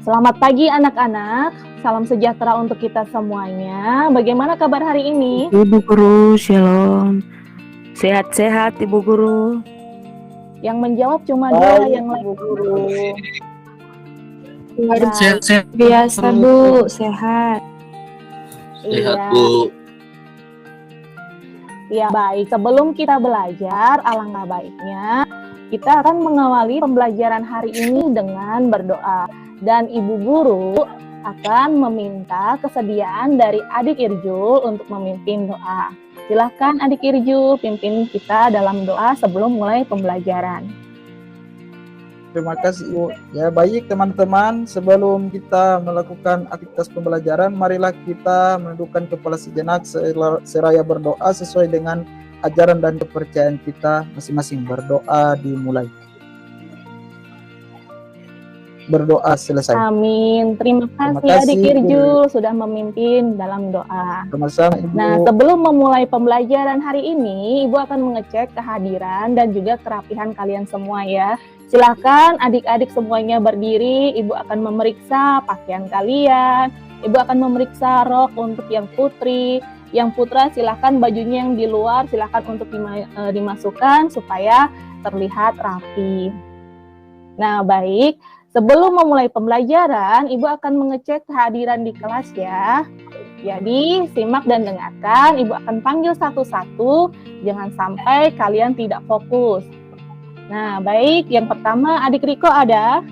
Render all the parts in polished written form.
Selamat pagi anak-anak, salam sejahtera untuk kita semuanya. Bagaimana kabar hari ini? Ibu Guru, shalom. Sehat-sehat Ibu Guru. Yang menjawab cuma dua, yang lain Ibu Guru. Sehat-sehat Biasa Bu, sehat. Sehat Iya. Bu. Ya baik, sebelum kita belajar, alangkah baiknya kita akan mengawali pembelajaran hari ini dengan berdoa. Dan Ibu Guru akan meminta kesediaan dari Adik Irjul untuk memimpin doa. Silahkan Adik Irjul pimpin kita dalam doa sebelum mulai pembelajaran. Terima kasih Ibu. Ya baik teman-teman, sebelum kita melakukan aktivitas pembelajaran, marilah kita menundukkan kepala sejenak seraya berdoa sesuai dengan ajaran dan kepercayaan kita masing-masing. Berdoa dimulai. Berdoa selesai. Amin. Terima kasih Adik Irjul sudah memimpin dalam doa. Sama-sama Ibu. Nah, sebelum memulai pembelajaran hari ini, Ibu akan mengecek kehadiran dan juga kerapihan kalian semua ya. Silakan adik-adik semuanya berdiri, Ibu akan memeriksa pakaian kalian, Ibu akan memeriksa rok untuk yang putri, yang putra silakan bajunya yang di luar silakan untuk dimasukkan supaya terlihat rapi. Nah, baik. Sebelum memulai pembelajaran, Ibu akan mengecek kehadiran di kelas ya. Jadi, simak dan dengarkan. Ibu akan panggil satu-satu, jangan sampai kalian tidak fokus. Nah, baik. Yang pertama, Adik Riko ada?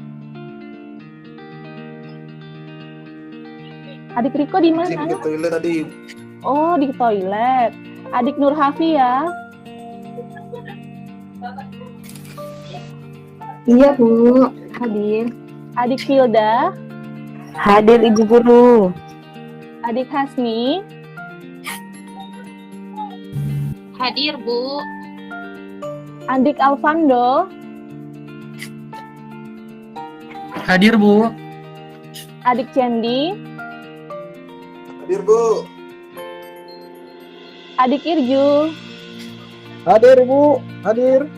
Adik Riko di mana? Di toilet tadi. Oh, di toilet. Adik Nur Hafi ya? Iya Bu, hadir. Adik Hilda? Hadir Ibu Guru. Adik Hasni? Hadir Bu. Adik Alvando? Hadir Bu. Adik Cendi? Hadir Bu. Adik Irjul? Hadir Ibu, hadir.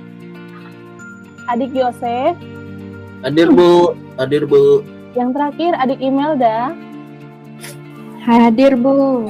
Adik Yosef? Hadir Bu. Hadir Bu. Yang terakhir Adik Imelda? Hadir Bu.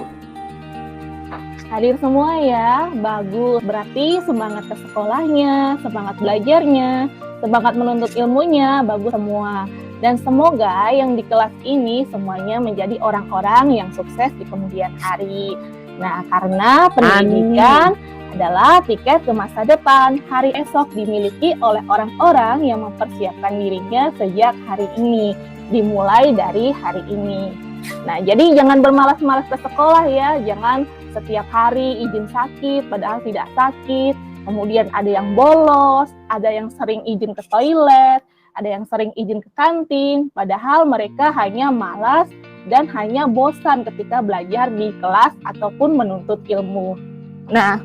Hadir semua ya, bagus. Berarti semangat ke sekolahnya, semangat belajarnya, semangat menuntut ilmunya, bagus semua. Dan semoga yang di kelas ini semuanya menjadi orang-orang yang sukses di kemudian hari. Nah, karena pendidikan adalah tiket ke masa depan. Hari esok dimiliki oleh orang-orang yang mempersiapkan dirinya sejak hari ini, dimulai dari hari ini. Nah, jadi jangan bermalas-malas ke sekolah ya, jangan setiap hari izin sakit padahal tidak sakit, kemudian ada yang bolos, ada yang sering izin ke toilet, ada yang sering izin ke kantin, padahal mereka hanya malas dan hanya bosan ketika belajar di kelas ataupun menuntut ilmu. Nah,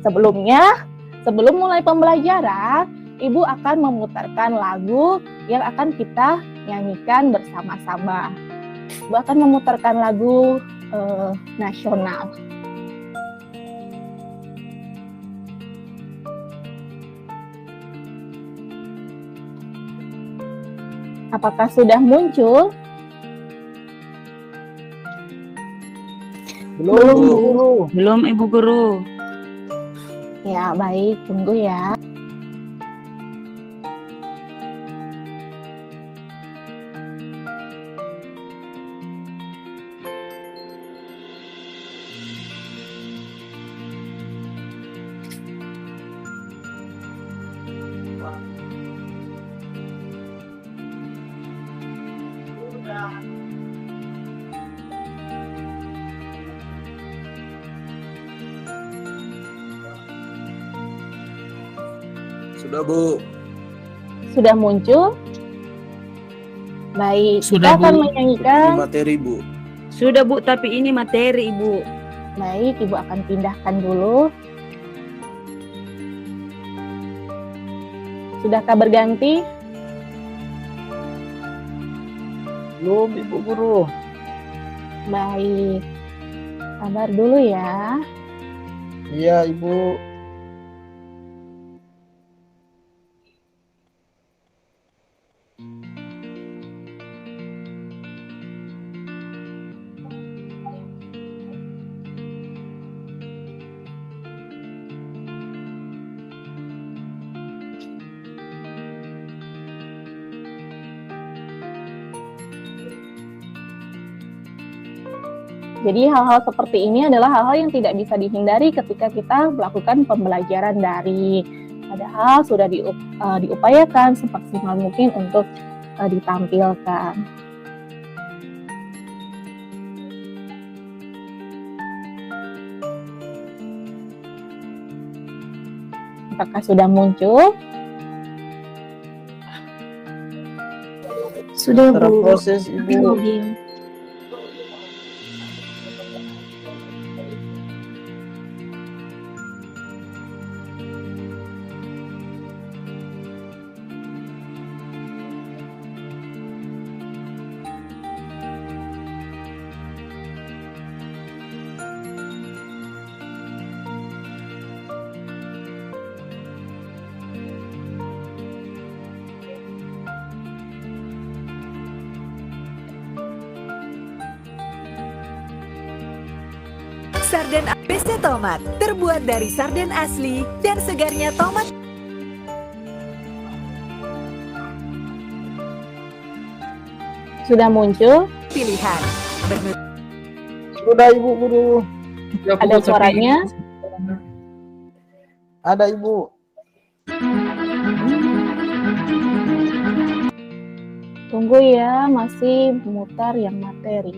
sebelum mulai pembelajaran, Ibu akan memutarkan lagu yang akan kita nyanyikan bersama-sama. Ibu akan memutarkan lagu nasional. Apakah sudah muncul? Belum Ibu Guru. Belum Ibu Guru. Ya, baik, tunggu ya. Sudah Bu. Sudah muncul? Baik, Sudah, kita akan Bu. menyanyikan. Materi Bu. Sudah Bu, tapi ini materi Ibu. Baik, Ibu akan pindahkan dulu. Sudahkah berganti? Belum Ibu Guru. Baik, sabar dulu ya. Iya Ibu. Jadi hal-hal seperti ini adalah hal-hal yang tidak bisa dihindari ketika kita melakukan pembelajaran daring. Padahal sudah diupayakan semaksimal mungkin untuk ditampilkan. Apakah sudah muncul? Sudah, Bu. Terproses Ibu. Sarden ABC Tomat, terbuat dari sarden asli dan segarnya tomat. Sudah muncul? Pilihan. Sudah Ibu Guru. Ada suaranya? Ada Ibu. Tunggu ya, masih memutar yang materi.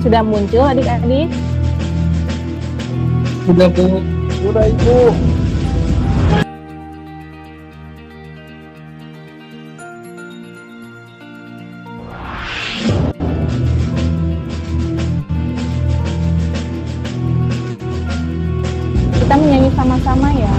Sudah muncul adik-adik? Sudah Bu. Sudah Ibu. Kita menyanyi sama-sama ya.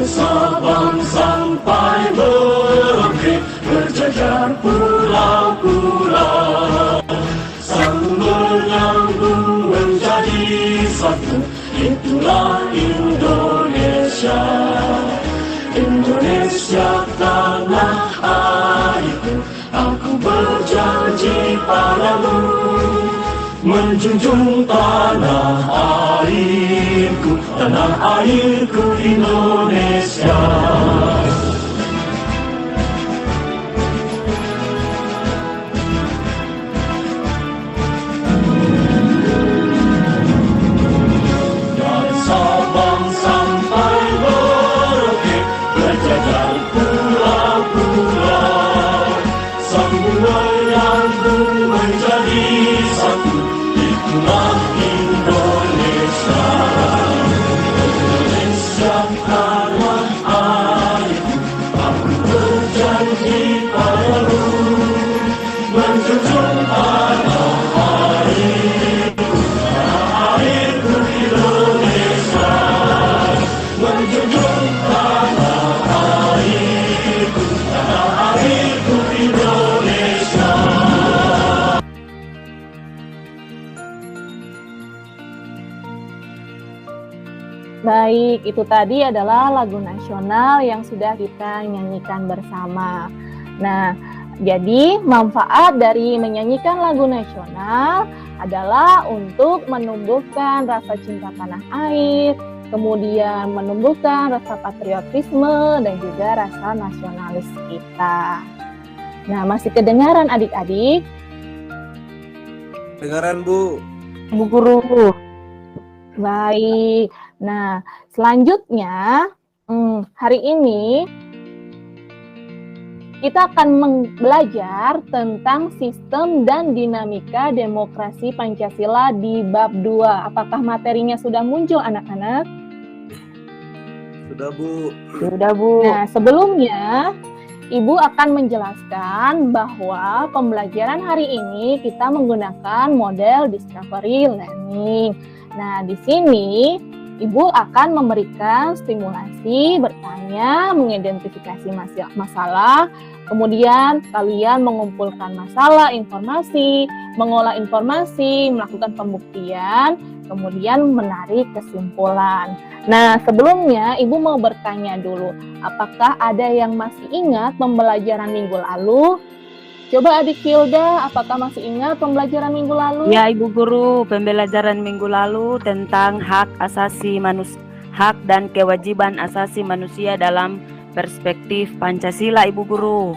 Sabang sampai Merauke berjajar pulau-pulau, sambung menyambung menjadi satu. Itulah Indonesia, Indonesia tanah airku. Aku berjanji padamu, menjunjung tanah airku, tanah airku Indonesia. Dari Sabang sampai Merauke berjajar pulau-pulau, sambung menyambung menjadi satu. Itulah Indonesia, Indonesia tanah airku. Aku berjanji padamu, menjunjung tanah airku, tanah airku Indonesia, menjunjung tanah airku, tanah airku Indonesia. Baik, itu tadi adalah lagu nasional yang sudah kita nyanyikan bersama. Nah, jadi manfaat dari menyanyikan lagu nasional adalah untuk menumbuhkan rasa cinta tanah air, kemudian menumbuhkan rasa patriotisme dan juga rasa nasionalis kita. Nah, masih kedengaran adik-adik? Dengaran Bu. Bu Guru. Baik. Nah, selanjutnya hari ini kita akan belajar tentang sistem dan dinamika demokrasi Pancasila di bab 2. Apakah materinya sudah muncul anak-anak? Sudah, Bu. Sudah, Bu. Nah, sebelumnya Ibu akan menjelaskan bahwa pembelajaran hari ini kita menggunakan model discovery learning. Nah, di sini Ibu akan memberikan stimulasi, bertanya, mengidentifikasi masalah, kemudian kalian mengumpulkan masalah, informasi, mengolah informasi, melakukan pembuktian, kemudian menarik kesimpulan. Nah, sebelumnya Ibu mau bertanya dulu, apakah ada yang masih ingat pembelajaran minggu lalu? Coba adik Hilda, apakah masih ingat pembelajaran minggu lalu? Ya, Ibu Guru, pembelajaran minggu lalu tentang hak dan kewajiban asasi manusia dalam perspektif Pancasila, Ibu Guru.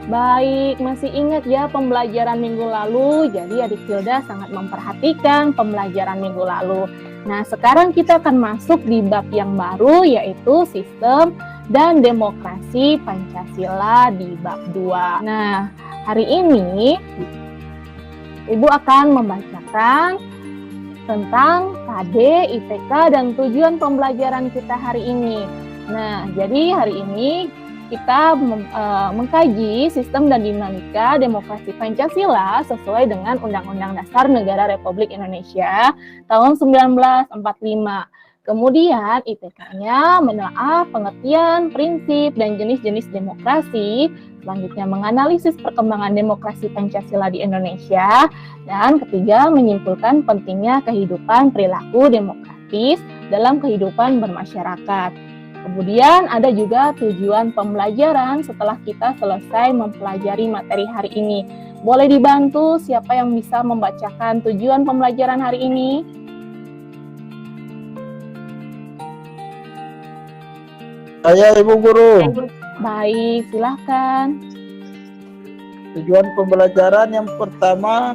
Baik, masih ingat ya pembelajaran minggu lalu. Jadi adik Hilda sangat memperhatikan pembelajaran minggu lalu. Nah, sekarang kita akan masuk di bab yang baru, yaitu sistem dan demokrasi Pancasila di bab 2. Nah, hari ini Ibu akan membacakan tentang KD, IPK, dan tujuan pembelajaran kita hari ini. Nah, jadi hari ini kita mengkaji sistem dan dinamika demokrasi Pancasila sesuai dengan Undang-Undang Dasar Negara Republik Indonesia tahun 1945. Kemudian IPK-nya menelaah pengertian, prinsip, dan jenis-jenis demokrasi. Selanjutnya menganalisis perkembangan demokrasi Pancasila di Indonesia. Dan ketiga, menyimpulkan pentingnya kehidupan perilaku demokratis dalam kehidupan bermasyarakat. Kemudian ada juga tujuan pembelajaran setelah kita selesai mempelajari materi hari ini. Boleh dibantu siapa yang bisa membacakan tujuan pembelajaran hari ini? Saya, Ibu Guru. Baik, silahkan. Tujuan pembelajaran yang pertama,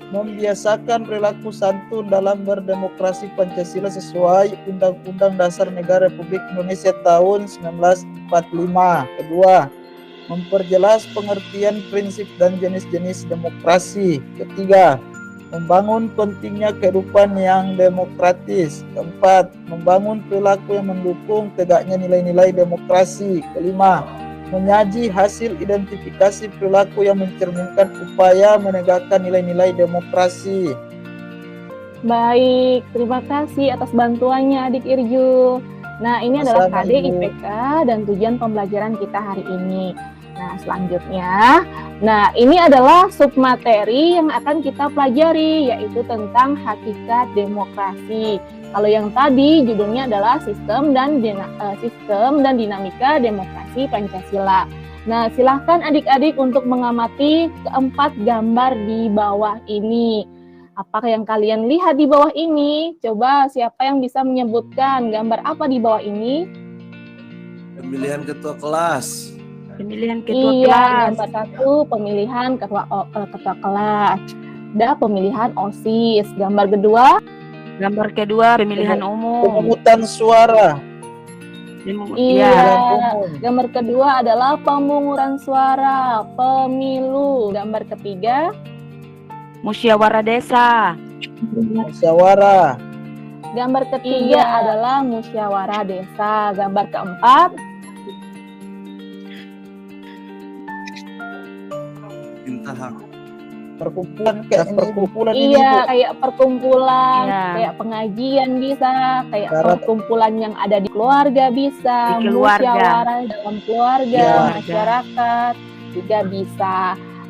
membiasakan perilaku santun dalam berdemokrasi Pancasila sesuai Undang-Undang Dasar Negara Republik Indonesia tahun 1945. Kedua, memperjelas pengertian prinsip dan jenis-jenis demokrasi. Ketiga, membangun pentingnya kehidupan yang demokratis. Keempat, membangun perilaku yang mendukung tegaknya nilai-nilai demokrasi. Kelima, menyaji hasil identifikasi perilaku yang mencerminkan upaya menegakkan nilai-nilai demokrasi. Baik, terima kasih atas bantuannya adik Irju. Nah, ini adalah Sama-sama, KD, Ibu. IPK, dan tujuan pembelajaran kita hari ini. Nah, selanjutnya, ini adalah submateri yang akan kita pelajari, yaitu tentang hakikat demokrasi. Kalau yang tadi judulnya adalah sistem dan dinamika demokrasi Pancasila. Nah, silahkan adik-adik untuk mengamati keempat gambar di bawah ini. Apa yang kalian lihat di bawah ini? Coba siapa yang bisa menyebutkan gambar apa di bawah ini? Pemilihan ketua kelas. Pemilihan ketua Iya, kelas. gambar 1 pemilihan ketua kelas. Ada pemilihan OSIS. Gambar kedua, Gambar kedua pemilihan umum. Pemungutan suara. iya. Umum. Gambar kedua adalah pemungutan suara, pemilu. Gambar ketiga, Musyawarah desa. Musyawarah. gambar ketiga adalah musyawarah desa. Gambar keempat, Minta hak. Perkumpulan kayak perkumpulan ini, iya, Bu. kayak perkumpulan, Iya. kayak pengajian bisa, kayak Cara- perkumpulan yang ada di keluarga bisa, Di keluarga. musyawarah dalam keluarga, Iya. masyarakat juga bisa.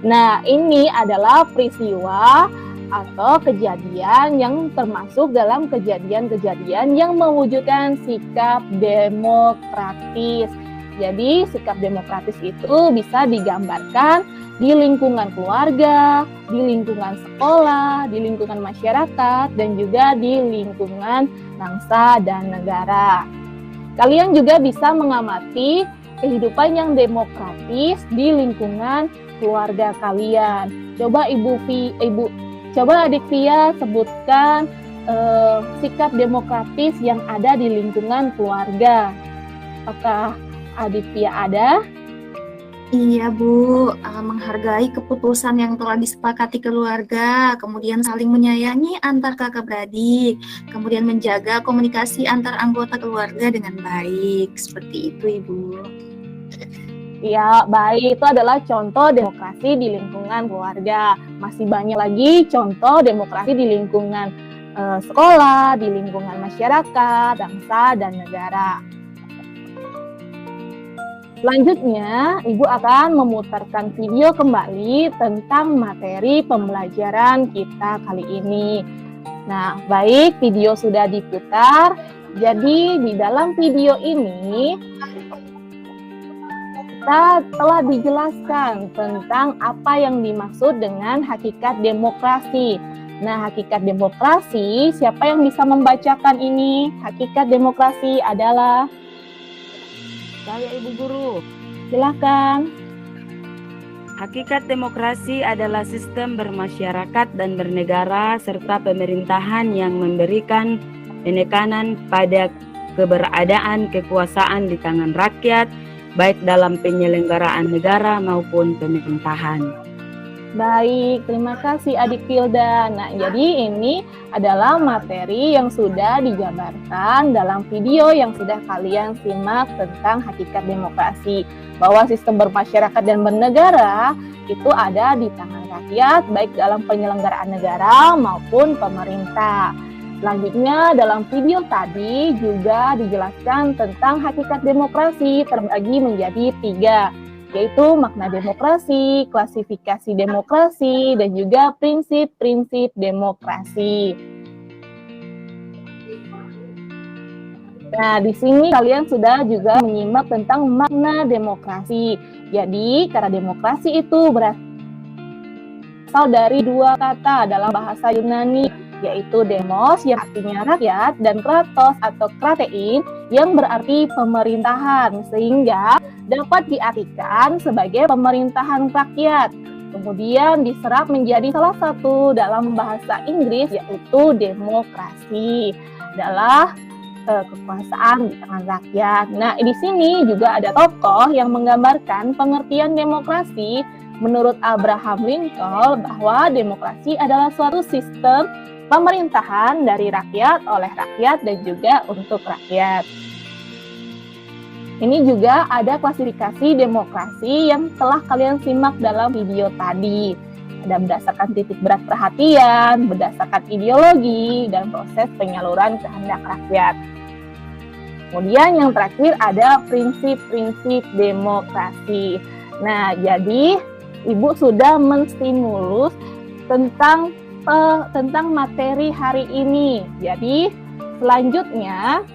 Nah, ini adalah peristiwa atau kejadian yang termasuk dalam kejadian-kejadian yang mewujudkan sikap demokratis. Jadi, sikap demokratis itu bisa digambarkan di lingkungan keluarga, di lingkungan sekolah, di lingkungan masyarakat, dan juga di lingkungan bangsa dan negara. Kalian juga bisa mengamati kehidupan yang demokratis di lingkungan keluarga kalian. Coba coba adik Via sebutkan sikap demokratis yang ada di lingkungan keluarga. Apakah adik Via ada? Iya Bu, menghargai keputusan yang telah disepakati keluarga, kemudian saling menyayangi antar kakak beradik, kemudian menjaga komunikasi antar anggota keluarga dengan baik. Seperti itu Ibu. Ya, baik. Itu adalah contoh demokrasi di lingkungan keluarga. Masih banyak lagi contoh demokrasi di lingkungan sekolah, di lingkungan masyarakat, bangsa, dan negara. Selanjutnya, Ibu akan memutarkan video kembali tentang materi pembelajaran kita kali ini. Nah, baik, video sudah diputar. Jadi, di dalam video ini, kita telah dijelaskan tentang apa yang dimaksud dengan hakikat demokrasi. Nah, hakikat demokrasi, siapa yang bisa membacakan ini? Hakikat demokrasi adalah... Saya Ibu Guru. Silakan. Hakikat demokrasi adalah sistem bermasyarakat dan bernegara serta pemerintahan yang memberikan penekanan pada keberadaan kekuasaan di tangan rakyat, baik dalam penyelenggaraan negara maupun pemerintahan. Baik, terima kasih Adik Filda. Nah, jadi ini adalah materi yang sudah dijabarkan dalam video yang sudah kalian simak tentang hakikat demokrasi. Bahwa sistem bermasyarakat dan bernegara itu ada di tangan rakyat, baik dalam penyelenggaraan negara maupun pemerintah. Selanjutnya, dalam video tadi juga dijelaskan tentang hakikat demokrasi terbagi menjadi 3. Yaitu makna demokrasi, klasifikasi demokrasi, dan juga prinsip-prinsip demokrasi. Nah, di sini kalian sudah juga menyimak tentang makna demokrasi. Jadi, kata demokrasi itu berasal dari 2 kata dalam bahasa Yunani, yaitu demos yang artinya rakyat dan kratos atau kratein yang berarti pemerintahan, sehingga dapat diartikan sebagai pemerintahan rakyat. Kemudian diserap menjadi salah satu dalam bahasa Inggris, yaitu demokrasi adalah kekuasaan di tangan rakyat. Nah, di sini juga ada tokoh yang menggambarkan pengertian demokrasi menurut Abraham Lincoln bahwa demokrasi adalah suatu sistem pemerintahan dari rakyat, oleh rakyat, dan juga untuk rakyat. Ini juga ada klasifikasi demokrasi yang telah kalian simak dalam video tadi. Ada berdasarkan titik berat perhatian, berdasarkan ideologi, dan proses penyaluran kehendak rakyat. Kemudian yang terakhir ada prinsip-prinsip demokrasi. Nah, jadi Ibu sudah menstimulus tentang materi hari ini. Jadi selanjutnya,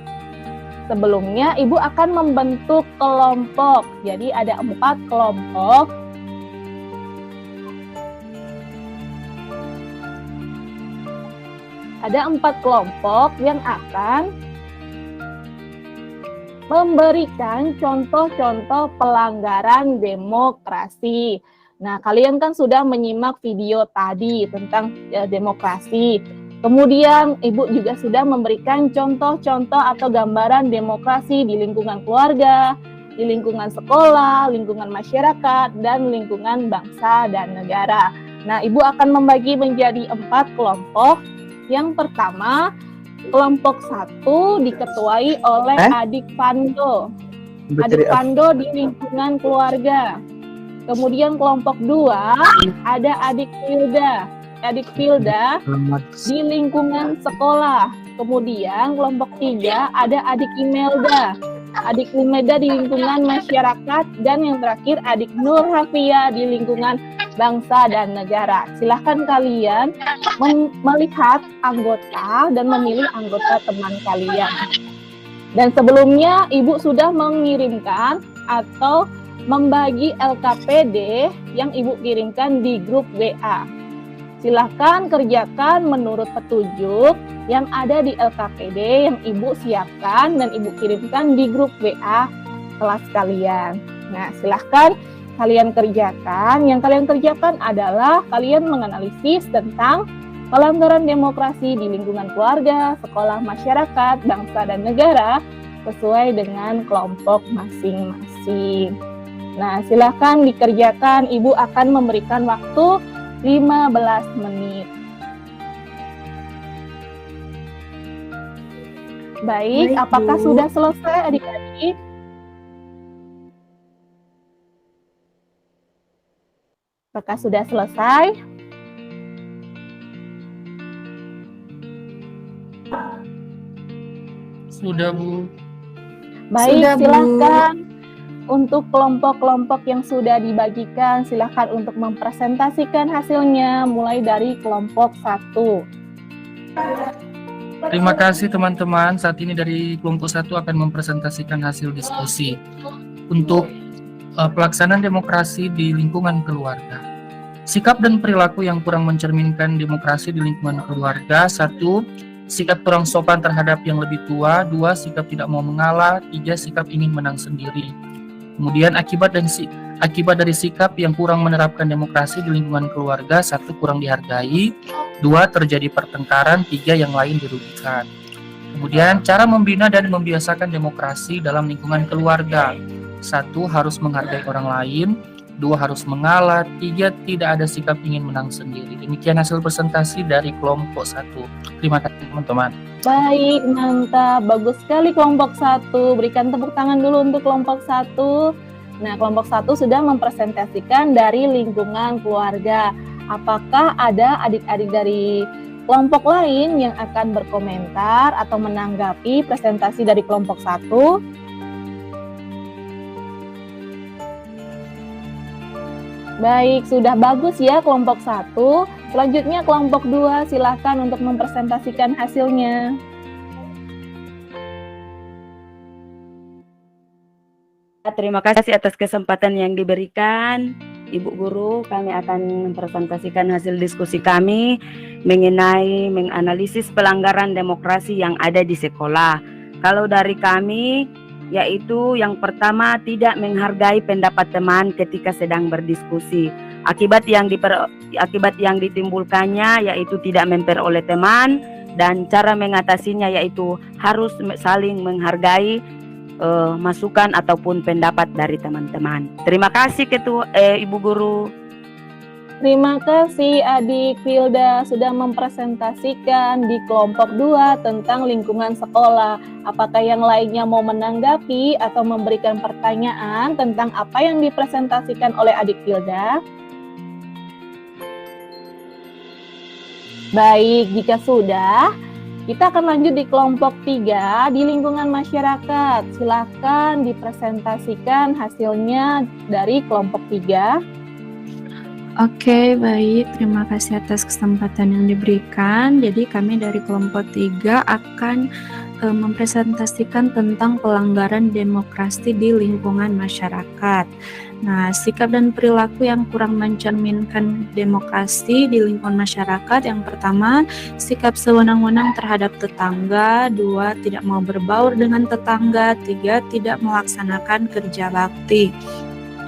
sebelumnya Ibu akan membentuk kelompok. Jadi ada 4 kelompok. Ada 4 kelompok yang akan memberikan contoh-contoh pelanggaran demokrasi. Nah, kalian kan sudah menyimak video tadi tentang demokrasi. Kemudian Ibu juga sudah memberikan contoh-contoh atau gambaran demokrasi di lingkungan keluarga, di lingkungan sekolah, lingkungan masyarakat, dan lingkungan bangsa dan negara. Nah, Ibu akan membagi menjadi 4 kelompok. Yang pertama, kelompok 1 diketuai oleh Adik Pando. Adik Pando di lingkungan keluarga. Kemudian kelompok 2 ada Adik Filda. Adik Filda di lingkungan sekolah. Kemudian kelompok 3 ada Adik Imelda. Adik Imelda di lingkungan masyarakat. Dan yang terakhir Adik Nur Hafia di lingkungan bangsa dan negara. Silahkan kalian melihat anggota dan memilih anggota teman kalian. Dan sebelumnya Ibu sudah mengirimkan atau membagi LKPD yang Ibu kirimkan di grup WA. Silahkan kerjakan menurut petunjuk yang ada di LKPD yang Ibu siapkan dan Ibu kirimkan di grup WA kelas kalian. Nah, silahkan kalian kerjakan. Yang kalian kerjakan adalah kalian menganalisis tentang pelanggaran demokrasi di lingkungan keluarga, sekolah, masyarakat, bangsa, dan negara sesuai dengan kelompok masing-masing. Nah, silakan dikerjakan. Ibu akan memberikan waktu 15 menit. Baik, Baik, apakah Bu. sudah selesai adik-adik? Apakah sudah selesai? Sudah, Bu. Baik, Sudah, Bu. silakan. Untuk kelompok-kelompok yang sudah dibagikan, silakan untuk mempresentasikan hasilnya mulai dari kelompok 1. Terima kasih teman-teman. Saat ini dari kelompok 1 akan mempresentasikan hasil diskusi untuk pelaksanaan demokrasi di lingkungan keluarga. Sikap dan perilaku yang kurang mencerminkan demokrasi di lingkungan keluarga. 1. Sikap kurang sopan terhadap yang lebih tua. 2. Sikap tidak mau mengalah. 3. Sikap ingin menang sendiri. Kemudian akibat dari sikap yang kurang menerapkan demokrasi di lingkungan keluarga. 1. Kurang dihargai. 2. Terjadi pertengkaran. 3. Yang lain dirugikan. Kemudian cara membina dan membiasakan demokrasi dalam lingkungan keluarga. 1. Harus menghargai orang lain. 2. Harus mengalah. 3. Tidak ada sikap ingin menang sendiri. Demikian hasil presentasi dari kelompok 1. Terima kasih teman-teman. Baik, mantap. Bagus sekali kelompok 1. Berikan tepuk tangan dulu untuk kelompok 1. Nah, kelompok 1 sudah mempresentasikan dari lingkungan keluarga. Apakah ada adik-adik dari kelompok lain yang akan berkomentar atau menanggapi presentasi dari kelompok 1? Baik, sudah bagus ya kelompok 1. Selanjutnya kelompok 2, silakan untuk mempresentasikan hasilnya. Terima kasih atas kesempatan yang diberikan, Ibu Guru. Kami akan mempresentasikan hasil diskusi kami mengenai menganalisis pelanggaran demokrasi yang ada di sekolah. Kalau dari kami, yaitu yang pertama, tidak menghargai pendapat teman ketika sedang berdiskusi. Akibat yang ditimbulkannya yaitu tidak memperoleh teman, dan cara mengatasinya yaitu harus saling menghargai masukan ataupun pendapat dari teman-teman. Terima kasih Ibu Guru. Terima kasih adik Filda sudah mempresentasikan di kelompok 2 tentang lingkungan sekolah. Apakah yang lainnya mau menanggapi atau memberikan pertanyaan tentang apa yang dipresentasikan oleh adik Filda? Baik, jika sudah, kita akan lanjut di kelompok 3 di lingkungan masyarakat. Silakan dipresentasikan hasilnya dari kelompok 3. Oke, baik. Terima kasih atas kesempatan yang diberikan. Jadi kami dari kelompok 3 akan mempresentasikan tentang pelanggaran demokrasi di lingkungan masyarakat. Nah, sikap dan perilaku yang kurang mencerminkan demokrasi di lingkungan masyarakat. Yang pertama, sikap sewenang-wenang terhadap tetangga. 2, tidak mau berbaur dengan tetangga. 3, tidak melaksanakan kerja bakti.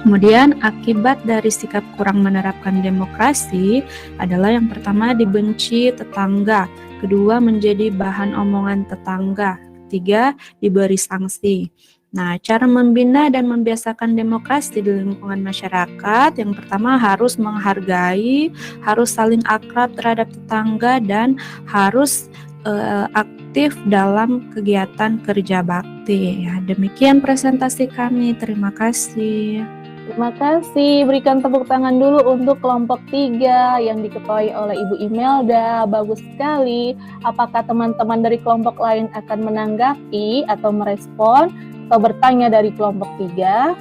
Kemudian akibat dari sikap kurang menerapkan demokrasi adalah yang pertama, dibenci tetangga. Kedua, menjadi bahan omongan tetangga. 3, diberi sanksi. Nah, cara membina dan membiasakan demokrasi di lingkungan masyarakat, yang pertama harus menghargai, harus saling akrab terhadap tetangga, dan harus aktif dalam kegiatan kerja bakti. Ya, demikian presentasi kami. Terima kasih. Terima kasih. Berikan tepuk tangan dulu untuk kelompok 3 yang diketuai oleh Ibu Imelda. Bagus sekali. Apakah teman-teman dari kelompok lain akan menanggapi atau merespon atau bertanya dari kelompok 3?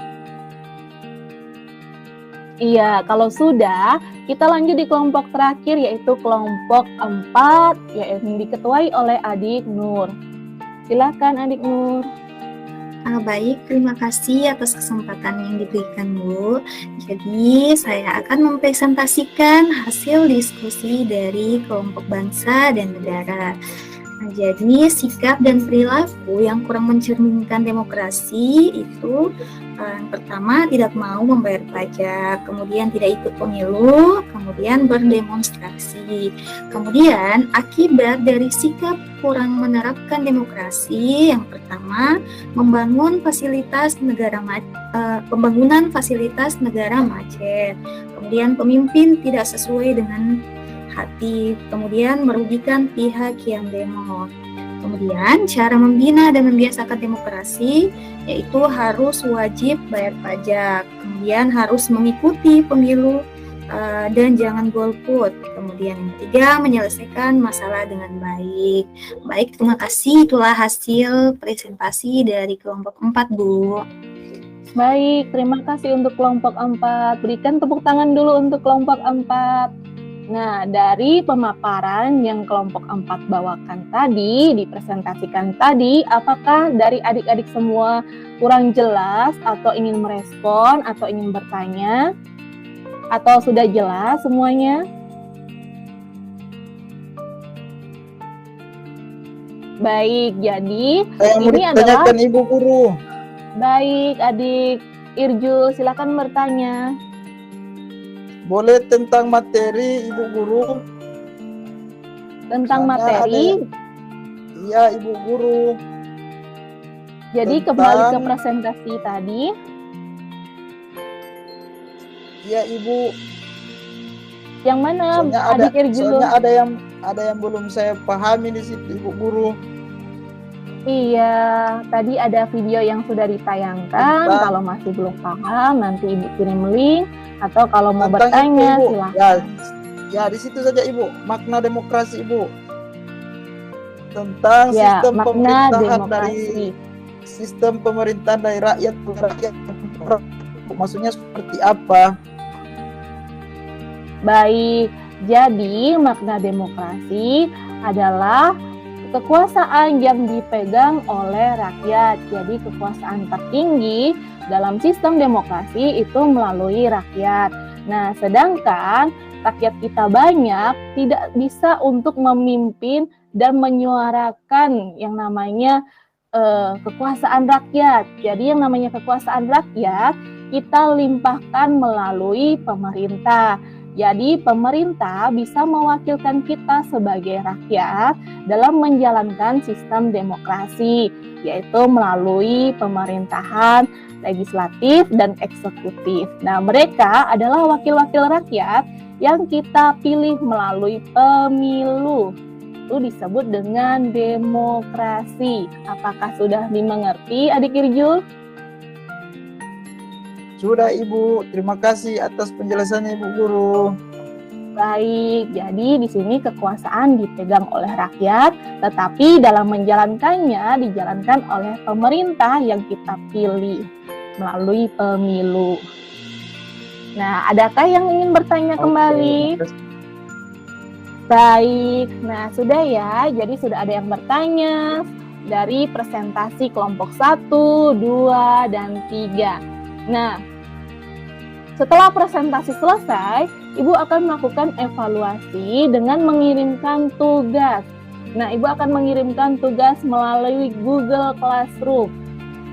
Iya, kalau sudah, kita lanjut di kelompok terakhir yaitu kelompok 4 yang diketuai oleh Adik Nur. Silakan Adik Nur. Baik, terima kasih atas kesempatan yang diberikan, Bu. Jadi, saya akan mempresentasikan hasil diskusi dari kelompok bangsa dan negara. Nah, jadi sikap dan perilaku yang kurang mencerminkan demokrasi itu yang pertama tidak mau membayar pajak, kemudian tidak ikut pemilu, kemudian berdemonstrasi. Kemudian akibat dari sikap kurang menerapkan demokrasi, yang pertama pembangunan fasilitas negara macet, kemudian pemimpin tidak sesuai dengan hati, kemudian merugikan pihak yang demo. Kemudian cara membina dan membiasakan demokrasi yaitu harus wajib bayar pajak, kemudian harus mengikuti pemilu dan jangan golput. Kemudian yang ketiga, menyelesaikan masalah dengan baik. Baik, terima kasih. Itulah hasil presentasi dari kelompok 4, Bu. Baik, terima kasih untuk kelompok 4. Berikan tepuk tangan dulu untuk kelompok 4. Nah, dari pemaparan yang kelompok 4 bawakan tadi, dipresentasikan tadi, apakah dari adik-adik semua kurang jelas atau ingin merespon atau ingin bertanya? Atau sudah jelas semuanya? Baik, jadi Saya mau ini adalah ditanyakan Ibu Guru. baik adik Irjul, silakan bertanya. Boleh tentang materi Ibu Guru? Tentang Soalnya materi, Iya Ibu Guru. jadi tentang- kembali ke presentasi tadi. Iya Ibu. Yang mana Soalnya adik Irjul? soalnya ada yang belum saya pahami di situ Ibu Guru. Iya, tadi ada video yang sudah ditayangkan. Tentang- Kalau masih belum paham, nanti Ibu kirim link. Atau kalau mau Tentang bertanya, itu, Ibu. silahkan. Ya di situ saja Ibu. Makna demokrasi Ibu. Tentang Ya, sistem makna pemerintahan dari demokrasi. sistem pemerintahan dari rakyat ke rakyat. Maksudnya seperti apa? Baik, jadi makna demokrasi adalah kekuasaan yang dipegang oleh rakyat. Jadi kekuasaan tertinggi dalam sistem demokrasi itu melalui rakyat. Nah, sedangkan rakyat kita banyak tidak bisa untuk memimpin dan menyuarakan yang namanya kekuasaan rakyat. Jadi yang namanya kekuasaan rakyat kita limpahkan melalui pemerintah. Jadi pemerintah bisa mewakilkan kita sebagai rakyat dalam menjalankan sistem demokrasi, yaitu melalui pemerintahan, legislatif, dan eksekutif. Nah, mereka adalah wakil-wakil rakyat yang kita pilih melalui pemilu. Itu disebut dengan demokrasi. Apakah sudah dimengerti, Adik Irjul? Sudah Ibu, terima kasih atas penjelasannya Ibu Guru. Baik, jadi di sini kekuasaan dipegang oleh rakyat, tetapi dalam menjalankannya dijalankan oleh pemerintah yang kita pilih melalui pemilu. Nah, adakah yang ingin bertanya kembali? Oke, Baik, nah sudah ya, jadi sudah ada yang bertanya dari presentasi kelompok 1, 2, dan 3. Nah, setelah presentasi selesai, Ibu akan melakukan evaluasi dengan mengirimkan tugas. Nah, Ibu akan mengirimkan tugas melalui Google Classroom.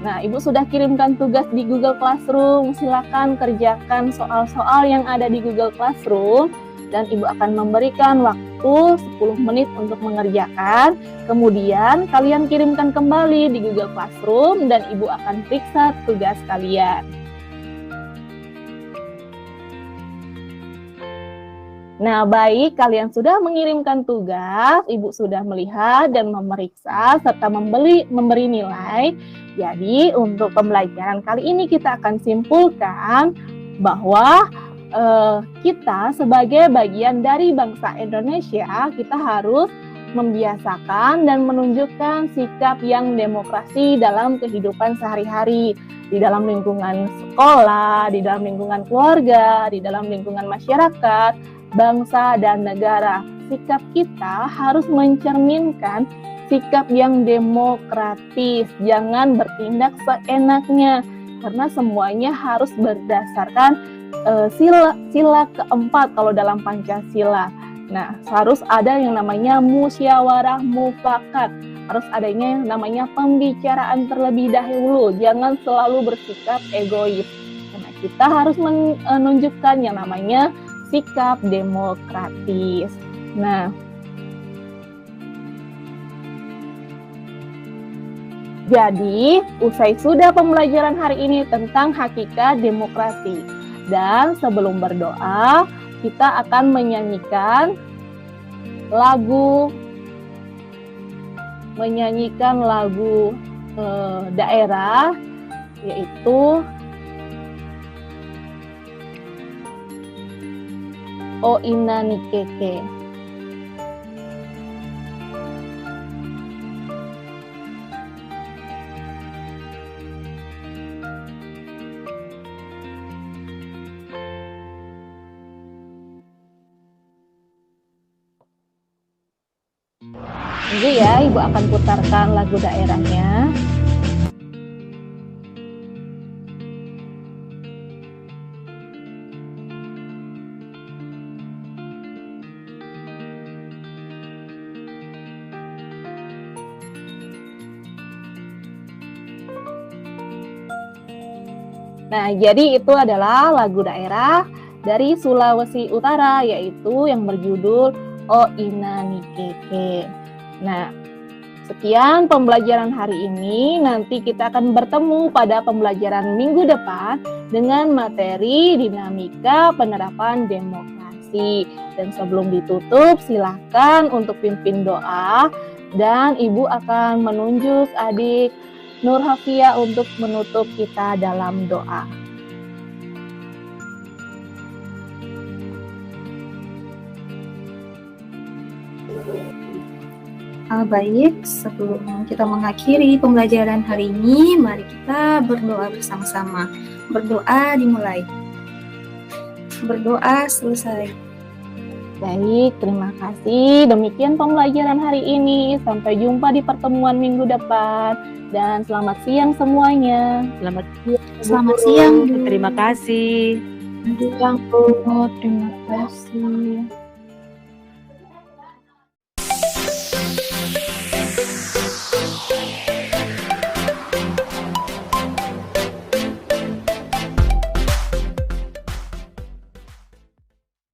Nah, Ibu sudah kirimkan tugas di Google Classroom, silakan kerjakan soal-soal yang ada di Google Classroom, dan Ibu akan memberikan waktu 10 menit untuk mengerjakan. Kemudian, kalian kirimkan kembali di Google Classroom, dan Ibu akan periksa tugas kalian. Nah, baik, kalian sudah mengirimkan tugas, Ibu sudah melihat dan memeriksa, serta memberi nilai. Jadi, untuk pembelajaran kali ini kita akan simpulkan bahwa kita sebagai bagian dari bangsa Indonesia, kita harus membiasakan dan menunjukkan sikap yang demokrasi dalam kehidupan sehari-hari, di dalam lingkungan sekolah, di dalam lingkungan keluarga, di dalam lingkungan masyarakat, bangsa, dan negara. Sikap kita harus mencerminkan sikap yang demokratis, jangan bertindak seenaknya, karena semuanya harus berdasarkan sila keempat kalau dalam Pancasila, Nah, harus ada yang namanya musyawarah mufakat. Harus adanya yang namanya pembicaraan terlebih dahulu. Jangan selalu bersikap egois. Karena kita harus menunjukkan yang namanya sikap demokratis. Nah, jadi usai sudah pembelajaran hari ini tentang hakikat demokrasi. Dan sebelum berdoa, kita akan menyanyikan lagu daerah, yaitu O Ina Nikeke. Tunggu ya, Ibu akan putarkan lagu daerahnya. Nah, jadi itu adalah lagu daerah dari Sulawesi Utara, yaitu yang berjudul O Ina Nikeke. Nah, sekian pembelajaran hari ini. Nanti kita akan bertemu pada pembelajaran minggu depan dengan materi dinamika penerapan demokrasi. Dan sebelum ditutup, silakan untuk pimpin doa. Dan Ibu akan menunjuk adik Nur Hafia untuk menutup kita dalam doa. Baik, sebelum kita mengakhiri pembelajaran hari ini, mari kita berdoa bersama-sama. Berdoa dimulai. Berdoa selesai. Baik, terima kasih. Demikian pembelajaran hari ini. Sampai jumpa di pertemuan minggu depan. Dan selamat siang semuanya. Selamat siang. Terima kasih. Terima kasih.